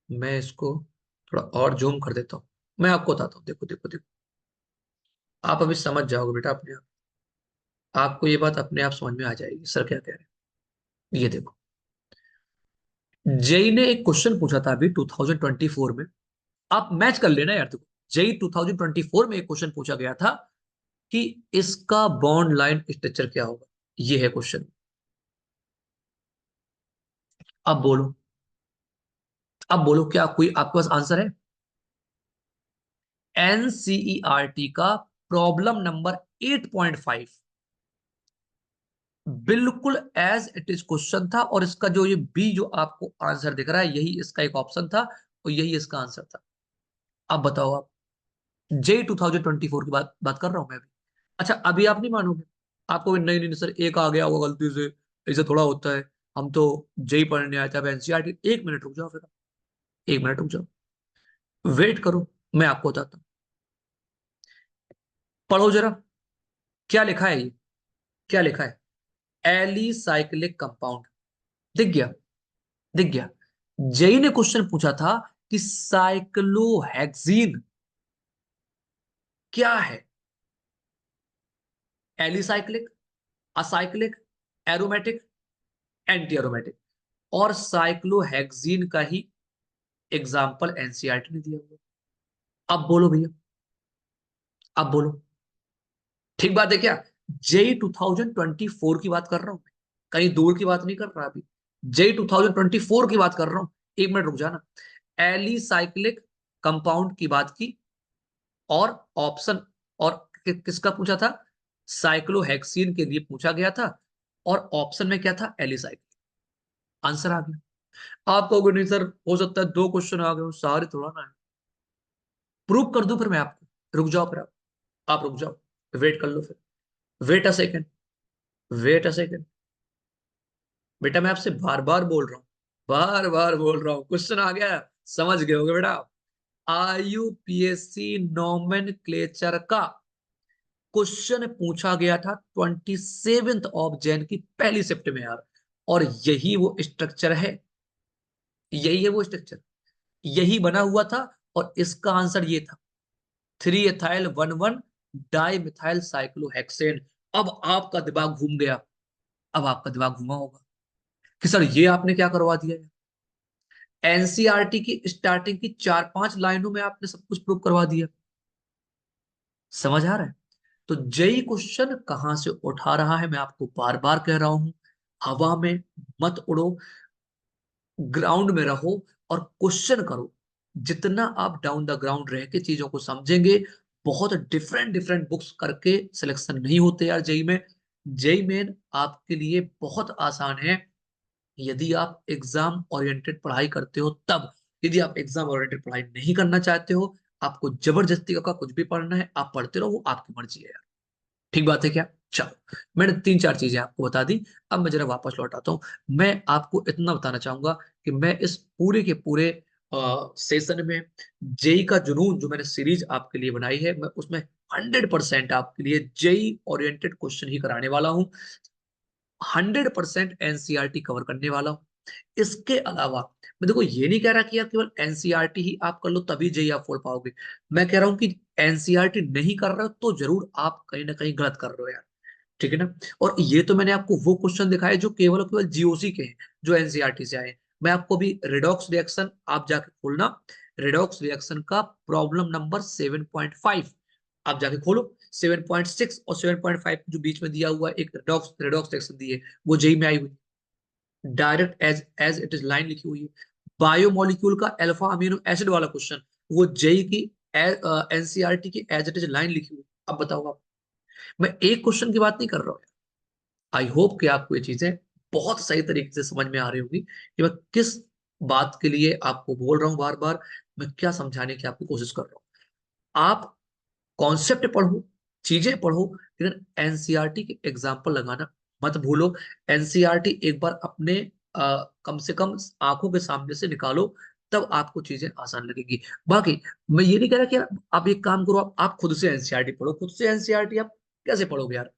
[SPEAKER 1] मैं इसको थोड़ा और जूम कर देता हूँ, मैं आपको बताता हूँ। देखो देखो देखो, आप अभी समझ जाओगे बेटा अपने आप, आपको ये बात अपने आप समझ में आ जाएगी सर क्या कह रहे हैं। ये देखो, जेई ने एक क्वेश्चन पूछा था अभी 2024 में, आप मैच कर लेना यार। देखो, जेई 2024 में एक क्वेश्चन पूछा गया था कि इसका बॉन्ड लाइन स्ट्रक्चर क्या होगा। ये है क्वेश्चन, अब बोलो, अब बोलो क्या कोई आपके पास आंसर है? NCERT का प्रॉब्लम नंबर 8.5 बिल्कुल एज इट इज क्वेश्चन था, और इसका जो ये बी जो आपको आंसर दिख रहा है, यही इसका एक ऑप्शन था, और यही इसका आंसर था। अब बताओ आप, जे 2024 की बात कर रहा हूं मैं अभी। अच्छा अभी आप नहीं मानोगे, आपको नहीं नहीं नहीं सर एक आ गया होगा गलती से, ऐसे थोड़ा होता है, हम तो जेई पढ़ने आए थे, अब NCERT। 1 मिनट रुक जाओ फिर, 1 मिनट रुक जाओ, वेट करो, मैं आपको बताता हूँ। पढ़ो जरा, क्या लिखा है ये, क्या लिखा है? एलिसाइक्लिक कंपाउंड, दिख गया, दिख गया। जेई ने क्वेश्चन पूछा था कि साइक्लोहेक्सीन क्या है, alicyclic, acyclic, aromatic, anti aromatic. और साइक्लोहेक्सीन का ही एग्जाम्पल NCERT ने दिया हुआ। अब बोलो भैया, अब बोलो, ठीक बात है क्या? जेई 2024 की बात कर रहा हूं मैं, कहीं दूर की बात नहीं कर रहा अभी। जेई 2024 की बात कर रहा हूं। एक मिनट रुक जाना। एलिसाइक्लिक कंपाउंड की बात की, और ऑप्शन, और किसका पूछा था? साइक्लोहेक्सीन के लिए पूछा गया था, और ऑप्शन में क्या था? एलिसाइक्लिक। आंसर आ गया। आप कहोगे नहीं सर, हो सकता है दो क्वेश्चन आ गए हो, सारे थोड़ा ना है। प्रूव कर दूं फिर मैं आपको? रुक जाओ फिर आप रुक जाओ, वेट कर लो फिर। Wait a second, wait a second. बेटा मैं आपसे बार बार बोल रहा हूँ, बार बार बोल रहा हूँ, क्वेश्चन आ गया, समझ गए होगे बेटा। आईयूपीएससी नोमेनक्लेचर का क्वेश्चन पूछा गया था 27 ऑफ जैन की पहली शिफ्ट में यार। और यही वो स्ट्रक्चर है, यही है वो स्ट्रक्चर, यही बना हुआ था। और इसका आंसर ये था, 3 ethyl 1 1 डाई मिथाइल साइक्लोहेक्सेन। अब आपका दिमाग घूम गया, अब आपका दिमाग घुमा होगा कि सर ये आपने क्या करवा दिया। एनसीईआरटी की स्टार्टिंग की 4 5 लाइनों में आपने सब कुछ प्रूव करवा दिया। समझ आ रहा है? तो जेई क्वेश्चन कहां से उठा रहा है, मैं आपको बार बार कह रहा हूं, हवा में मत उड़ो, ग्राउंड में रहो और क्वेश्चन करो। जितना आप डाउन द ग्राउंड रह के चीजों को समझेंगे, बहुत डिफरेंट डिफरेंट बुक्स करके सिलेक्शन नहीं होते यार जेई में। जेई मेन आपके लिए बहुत आसान है, यदि आप एग्जाम ओरिएंटेड पढ़ाई करते हो तब। यदि आप एग्जाम ओरिएंटेड पढ़ाई नहीं करना चाहते हो, आपको जबरदस्ती का कुछ भी पढ़ना है, आप पढ़ते रहो, वो आपकी मर्जी है यार। ठीक बात है क्या? चलो, मैंने 3 4 चीजें आपको बता दी। अब मैं जरा वापस लौट आता हूँ। मैं आपको इतना बताना चाहूंगा कि मैं इस पूरे के पूरे सेशन में जेई का जुनून जो मैंने सीरीज आपके लिए बनाई है, मैं उसमें 100% आपके लिए जेई ओरिएंटेड क्वेश्चन ही कराने वाला हूँ। 100% एनसीईआरटी कवर करने वाला हूँ। इसके अलावा मैं देखो ये नहीं कह रहा कि आप केवल एनसीईआरटी ही आप कर लो तभी जेई आप फोड़ पाओगे। मैं कह रहा हूँ कि एनसीईआरटी नहीं कर रहे हो तो जरूर आप कहीं ना कहीं गलत कर रहे हो यार। ठीक है ना? और ये तो मैंने आपको वो क्वेश्चन दिखाए जो केवल और केवल जीओसी के हैं, जो एनसीईआरटी से आए हैं। मैं आपको भी रिडॉक्स रिएक्शन, आप जाके खोलना, रिडॉक्स रिएक्शन का प्रॉब्लम नंबर 7.5 आप जाके खोलो। 7.6 और 7.5 जो बीच में दिया हुआ है, एक रिडॉक्स रिडॉक्स रिएक्शन दी है, वो जेई में आई हुई, direct as as it is line लिखी हुई है। बायोमोलिक्यूल का अल्फा अमीनो एसिड वाला क्वेश्चन, वो जेई की एनसीईआरटी की एज इट इज लाइन लिखी हुई। अब बताओ आप, मैं एक क्वेश्चन की बात नहीं कर रहा हूँ। आई होप कि आपको ये चीजें बहुत सही तरीके से समझ में आ रही होगी कि मैं किस बात के लिए आपको बोल रहा हूँ बार बार, मैं क्या समझाने की आपको कोशिश कर रहा हूँ। आप कॉन्सेप्ट पढ़ो, चीजें पढ़ो, लेकिन एनसीईआरटी के एग्जाम्पल लगाना मत भूलो। एनसीईआरटी एक बार अपने कम से कम आंखों के सामने से निकालो, तब आपको चीजें आसान लगेगी। बाकी मैं ये नहीं कह रहा कि आप एक काम करो, आप खुद से एनसीईआरटी पढ़ो। खुद से एनसीईआरटी आप कैसे पढ़ोगे यार,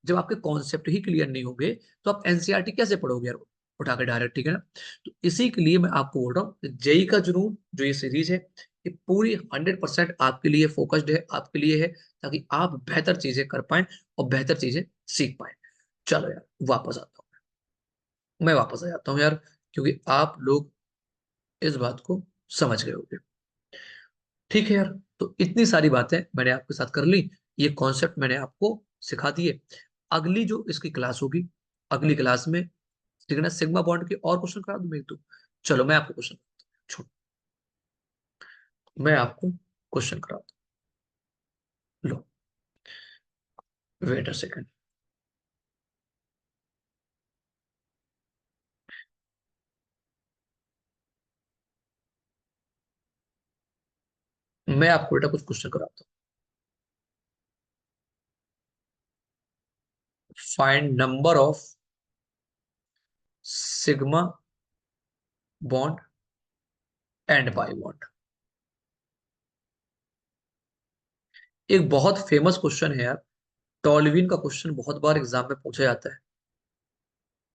[SPEAKER 1] जब आपके कॉन्सेप्ट ही क्लियर नहीं होंगे तो आप एनसीईआरटी कैसे पढ़ोगे यार उठा के डायरेक्ट। ठीक है ना? तो इसी के लिए मैं आपको बोल रहा हूँ, जेई का जुनून जो ये सीरीज है, ये पूरी 100% आपके लिए फोकस्ड है, आपके लिए है, ताकि आप बेहतर चीजें कर पाए और बेहतर चीजें सीख पाए। चलो यार, वापस आता हूँ, मैं वापस आ जाता हूँ यार, क्योंकि आप लोग इस बात को समझ गए होंगे। ठीक है यार, तो इतनी सारी बातें मैंने आपके साथ कर ली, ये कॉन्सेप्ट मैंने आपको सिखा दिए। अगली जो इसकी क्लास होगी, अगली क्लास में, ठीक है ना, सिग्मा बॉन्ड के और क्वेश्चन करा दूं मैं एक दो। चलो मैं आपको क्वेश्चन छोड़, मैं आपको क्वेश्चन कराता हूं। लो, वेट अ सेकंड। मैं आपको बेटा कुछ क्वेश्चन कराता हूँ। Find number of sigma bond and pi bond. एक बहुत फेमस क्वेश्चन है यार, टॉलविन का क्वेश्चन बहुत बार एग्जाम में पूछा जाता है।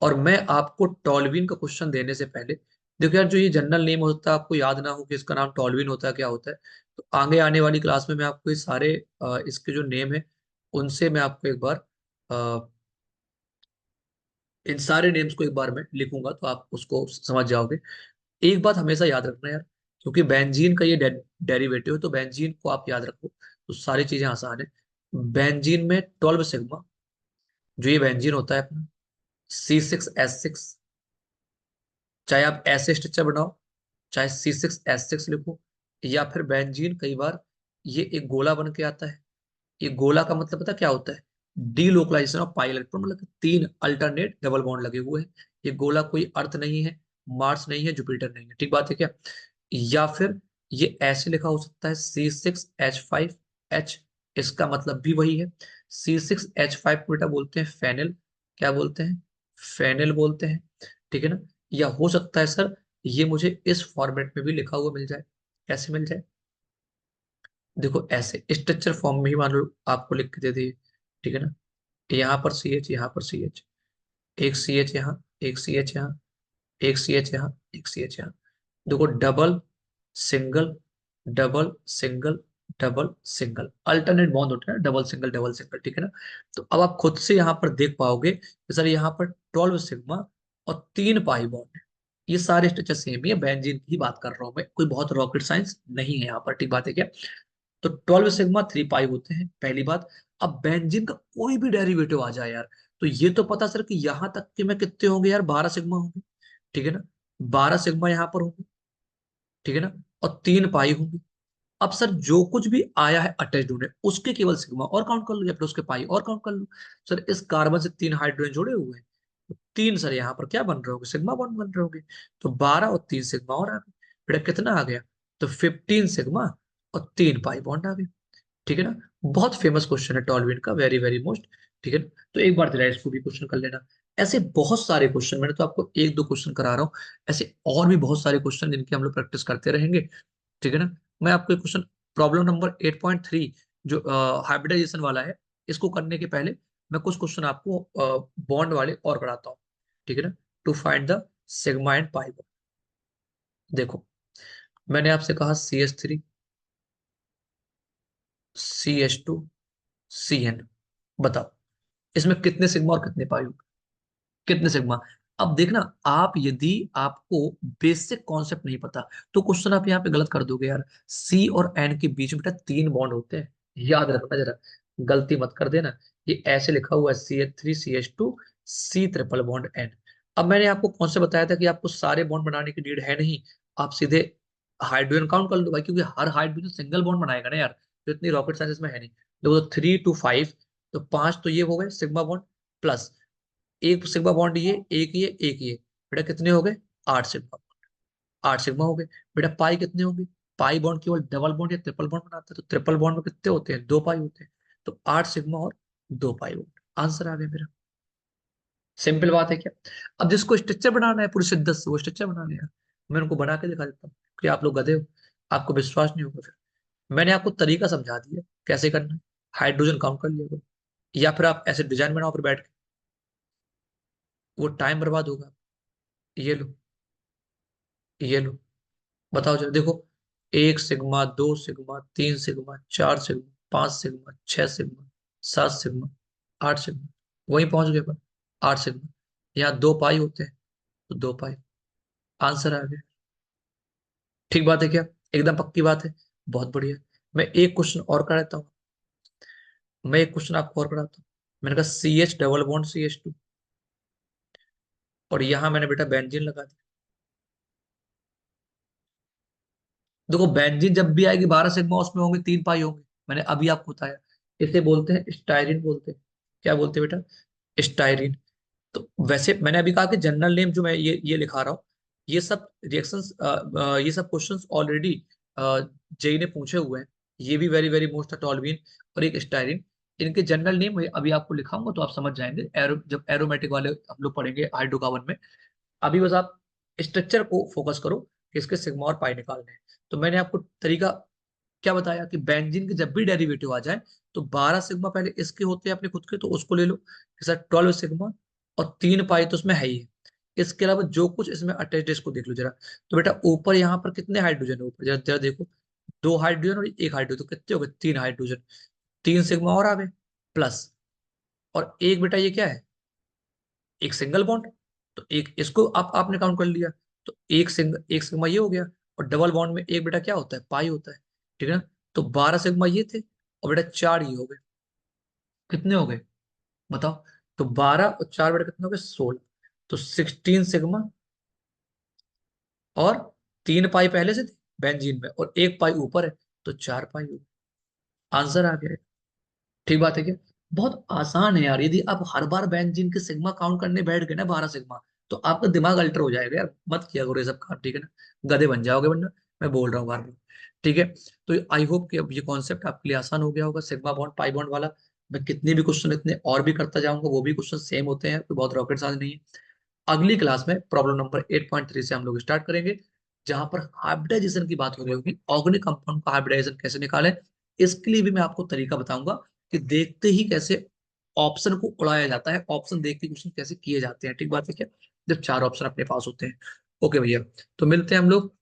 [SPEAKER 1] और मैं आपको टॉलविन का क्वेश्चन देने से पहले, देखो यार, जो ये जनरल नेम होता है आपको याद ना हो कि इसका नाम टॉलविन होता है क्या होता है, तो आगे आने वाली क्लास में मैं आपको ये सारे इसके जो नेम है उनसे मैं आपको एक बार इन सारे नेम्स को एक बार मैं लिखूंगा तो आप उसको समझ जाओगे। एक बात हमेशा याद रखना यार, क्योंकि बेंजीन का ये डेरिवेटिव है, तो बेंजीन को आप याद रखो। तो सारी चीजें आसान है। बेंजीन में 12 सिग्मा, जो ये बेंजीन होता है अपना C6H6, चाहे आप ऐसे स्ट्रक्चर बनाओ, चाहे C6H6 लिखो, या फिर बेंजीन कई बार ये एक गोला बन के आता है। ये गोला का मतलब पता क्या होता है? डीलोकलाइजेशन ऑफ पाई इलेक्ट्रॉन, मतलब कि 3 अल्टरनेट डबल बॉन्ड लगे हुए हैं। ये गोला कोई अर्थ नहीं है, मार्स नहीं है, जुपिटर नहीं है, ठीक बात है क्या? या फिर ये ऐसे लिखा हो सकता है C6H5H, इसका मतलब भी वही है। C6H5 को बेटा बोलते हैं फेनिल, क्या बोलते हैं? फेनिल बोलते हैं, ठीक है ना? या हो सकता है सर ये मुझे इस फॉर्मेट में भी लिखा हुआ मिल जाए। कैसे मिल जाए? देखो ऐसे स्ट्रक्चर फॉर्म में ही मान लो आपको लिख के दे दिए, ठीक है ना? यहाँ पर CH, यहाँ पर CH, एक CH यहाँ, एक CH यहाँ, एक CH यहाँ, एक CH यहाँ। देखो double single, double single, double single, alternate bond होते हैं, डबल सिंगल, ठीक है ना? तो अब आप खुद से यहाँ पर देख पाओगे कि सर यहाँ पर 12 सिग्मा और 3 पाई बॉन्ड है। ये सारे स्ट्रक्चर सेम ही है, बेंजीन की बात कर रहा हूं मैं, कोई बहुत रॉकेट साइंस नहीं है यहाँ पर, ठीक बात है क्या? तो 12 सिग्मा 3 पाई होते हैं, पहली बात। अब बेंजीन का कोई भी डेरिवेटिव आ जाए यार, तो ये तो पता सर कि यहां तक कि मैं कितने होंगे यार, 12 सिग्मा होंगे, ठीक है ना? 12 सिग्मा यहाँ पर होंगे, ठीक है ना? और 3 पाई होंगे। अब सर जो कुछ भी आया है अटैच्ड होने, उसके केवल सिग्मा और काउंट कर लो, या फिर उसके पाई और काउंट कर लो। सर इस कार्बन से 3 हाइड्रोजन जुड़े हुए हैं, तो 3 सर यहाँ पर क्या बन रहे होंगे? सिग्मा बॉन्ड बन रहे होंगे। तो 12 और 3 सिग्मा और आ गए, बेटा कितना आ गया? तो 15 सिग्मा और 3 पाई बॉन्ड आ गए, ठीक है ना? बहुत फेमस क्वेश्चन है टॉलविन का, वेरी वेरी मोस्ट, ठीक है ना? तो एक बार जरा इसको भी क्वेश्चन कर लेना। ऐसे बहुत सारे क्वेश्चन, मैंने तो आपको एक दो क्वेश्चन करा रहा हूँ, ऐसे और भी बहुत सारे क्वेश्चन जिनकी हम लोग प्रैक्टिस करते रहेंगे, ठीक है ना? मैं आपको एक क्वेश्चन, प्रॉब्लम नंबर 8.3, जो हाइब्रिडाइजेशन वाला है, इसको करने के पहले मैं कुछ क्वेश्चन आपको बॉन्ड वाले और कराता हूँ, ठीक है ना? To find the sigma and pi bond. देखो मैंने आपसे कहा CH3, CH2, CN, बताओ इसमें कितने सिग्मा और कितने पाई होंगे? कितने सिग्मा? अब देखना, आप यदि आपको बेसिक कॉन्सेप्ट नहीं पता तो क्वेश्चन आप यहाँ पे गलत कर दोगे यार। सी और एन के बीच में बेटा 3 बॉन्ड होते हैं, याद रखना जरा, गलती मत कर देना। ये ऐसे लिखा हुआ है CH3CH2 C triple bond N। अब मैंने आपको कौन से बताया था कि आपको सारे बॉन्ड बनाने की नीड है नहीं, आप सीधे हाइड्रोजन काउंट कर लो भाई, क्योंकि हर हाइड्रोजन सिंगल बॉन्ड बनाएगा ना यार, तो इतनी रॉकेट साइंस में है नहीं। देखो 3 to 5, तो 5 तो ये हो गए सिग्मा बॉन्ड, प्लस एक सिग्मा बॉन्ड ये, एक ये, बेटा कितने हो गए? 8 सिग्मा, 8 सिग्मा हो गए। बेटा पाई कितने होंगे? पाई बॉन्ड केवल डबल बॉन्ड या ट्रिपल बॉन्ड बनाता है, तो ट्रिपल बॉन्ड में कितने होते हैं? 2 पाई होते हैं। तो 8 सिग्मा और 2 पाई बॉन्ड, आंसर आ गया मेरा। सिंपल बात है क्या? अब जिसको स्ट्रक्चर बनाना है पूरी शिद्दत से, वो स्ट्रक्चर बना लिया, मैं उनको बना के दिखा देता हूँ कि आप लोग गधे हो, आपको विश्वास नहीं होगा फिर। मैंने आपको तरीका समझा दिया कैसे करना है, हाइड्रोजन काउंट कर लिया करो, या फिर आप ऐसे डिजाइन बनाओ फिर बैठ के, वो टाइम बर्बाद होगा। ये लो, ये लो, बताओ जरा, देखो 1 sigma, 2 sigma, 3 sigma, 4 sigma, 5 sigma, 6 sigma, 7 sigma, 8 sigma, वहीं पहुंच गए पर 8 सिग्मा। यहाँ 2 पाई होते हैं, तो 2 पाई, आंसर आ गया। ठीक बात है क्या? एकदम पक्की बात है, बहुत बढ़िया। मैं एक क्वेश्चन और कराता हूँ, मैं एक क्वेश्चन आपको और कराता हूँ। मैंने कहा CH डबल बॉन्ड CH2, और यहाँ मैंने बेटा बेंजीन लगा दिया। देखो बेंजीन जब भी आएगी 12 सिग्मा उसमें होंगे, 3 पाई होंगे, मैंने अभी आपको बताया। इसे बोलते हैं स्टाइरिन, बोलते हैं, क्या बोलते हैं बेटा? स्टाइरिन। तो वैसे मैंने अभी कहा कि जनरल नेम जो मैं ये लिखा रहा हूँ, ये सब रिएक्शंस, ये सब क्वेश्चंस ऑलरेडी जेई ने पूछे हुए हैं। ये भी वेरी वेरी मोस्ट है, टॉलवीन और एक स्टाइरिन। इनके जनरल नेम मैं अभी आपको लिखाऊंगा तो आप समझ जाएंगे, जब एरोमेटिक वाले हम लोग पढ़ेंगे हाइड्रोकार्बन में। अभी बस आप स्ट्रक्चर को फोकस करो कि इसके सिग्मा और पाई निकालने हैं। तो मैंने आपको तरीका क्या बताया कि बेंजीन के जब भी डेरिवेटिव आ जाए, तो 12 सिग्मा पहले इसके होते हैं अपने खुद के, तो उसको ले लो, के साथ 12 सिग्मा और 3 पाई तो उसमें है ही है। इसके अलावा जो कुछ इसमें अटैच्ड है इसको देख लो जरा। तो बेटा ऊपर यहाँ पर कितने हाइड्रोजन है? ऊपर जरा जरा देखो, 2 हाइड्रोजन और एक हाइड्रोजन, तो कितने हो गए? 3 हाइड्रोजन, 3 सिग्मा और आ गए, प्लस, और एक बेटा ये क्या है? एक सिंगल बॉन्ड, तो एक इसको आप आपने काउंट कर लिया, तो एक सिग्मा ये हो गया। और डबल बॉन्ड में एक बेटा क्या होता है? पाई होता है, ठीक है ना? तो 12 सिग्मा ये थे, और बेटा 4 ये हो गए, कितने हो गए बताओ? तो 12 और 4 बेटा कितने हो गए? 16। तो 16 सिग्मा, और 3 पाई पहले से थी बेंजीन में और 1 पाई ऊपर है, तो 4 पाई हो गई। आंसर आ गया। ठीक बात है क्या? बहुत आसान है यार। यदि आप हर बार बेंजीन के सिग्मा काउंट करने बैठ गए ना, 12 सिग्मा, तो आपका दिमाग अल्टर हो जाएगा यार। मत किया करो ये सब काम, ठीक है ना? गधे बन जाओगे वरना। मैं बोल रहा हूँ बार बार। ठीक है। तो आई होप कि अब ये कॉन्सेप्ट आपके लिए आसान हो गया होगा, सिग्मा बॉन्ड पाई बॉन्ड वाला। मैं कितने भी क्वेश्चन इतने और भी करता जाऊंगा, वो भी क्वेश्चन सेम होते हैं, कोई बहुत रॉकेट साइंस नहीं है। अगली क्लास में प्रॉब्लम नंबर 8.3 से हम लोग स्टार्ट करेंगे, जहां पर हाइब्रिडाइजेशन की बात हो रही होगी। ऑर्गेनिक कंपाउंड का हाइब्रिडाइजेशन कैसे निकालें, इसके लिए भी मैं आपको तरीका बताऊंगा कि देखते ही कैसे ऑप्शन को उड़ाया जाता है, ऑप्शन देख के क्वेश्चन कैसे किए जाते हैं। ठीक बात है क्या? जब 4 ऑप्शन अपने पास होते हैं। ओके भैया, तो मिलते हैं हम लोग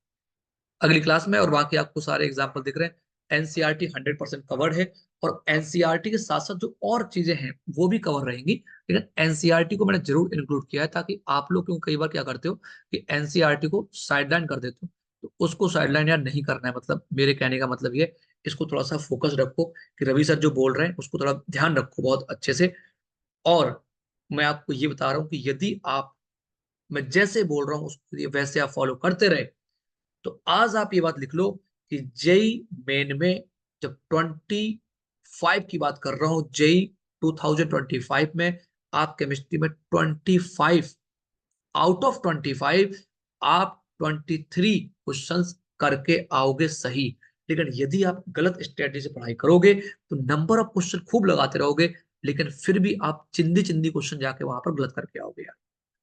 [SPEAKER 1] अगली क्लास में। और बाकी आपको सारे एग्जाम्पल दिख रहे हैं। एनसीईआरटी 100% कवर्ड है, और एनसीईआरटी के साथ साथ जो और चीजें हैं वो भी कवर रहेंगी। लेकिन एनसीईआरटी को मैंने जरूर इंक्लूड किया है, ताकि आप लोग, क्योंकि कई बार क्या करते हो कि एनसीईआरटी को साइडलाइन कर देते हो, तो उसको साइडलाइन यार नहीं करना है। मतलब मेरे कहने का मतलब ये, इसको थोड़ा सा फोकस रखो कि रवि सर जो बोल रहे हैं उसको थोड़ा ध्यान रखो बहुत अच्छे से। और मैं आपको ये बता रहा हूँ कि यदि आप, मैं जैसे बोल रहा हूँ उसको वैसे आप फॉलो करते रहे, तो आज आप ये बात लिख लो कि जेई मेन में, जब 25 की बात कर रहा हूं, जेई 2025 में, आप केमिस्ट्री में 25 आउट ऑफ 25 आप 23 क्वेश्चंस करके आओगे सही। लेकिन यदि आप गलत स्ट्रेटजी से पढ़ाई करोगे, तो नंबर ऑफ क्वेश्चन खूब लगाते रहोगे, लेकिन फिर भी आप चिंदी चिंदी क्वेश्चन जाके वहां पर गलत करके आओगे यार।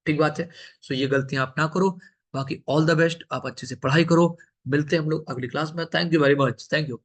[SPEAKER 1] ठीक बात है। सो ये गलतियां आप ना करो। बाकी ऑल द बेस्ट, आप अच्छे से पढ़ाई करो। मिलते हैं हम लोग अगली क्लास में। Thank you very much, thank you.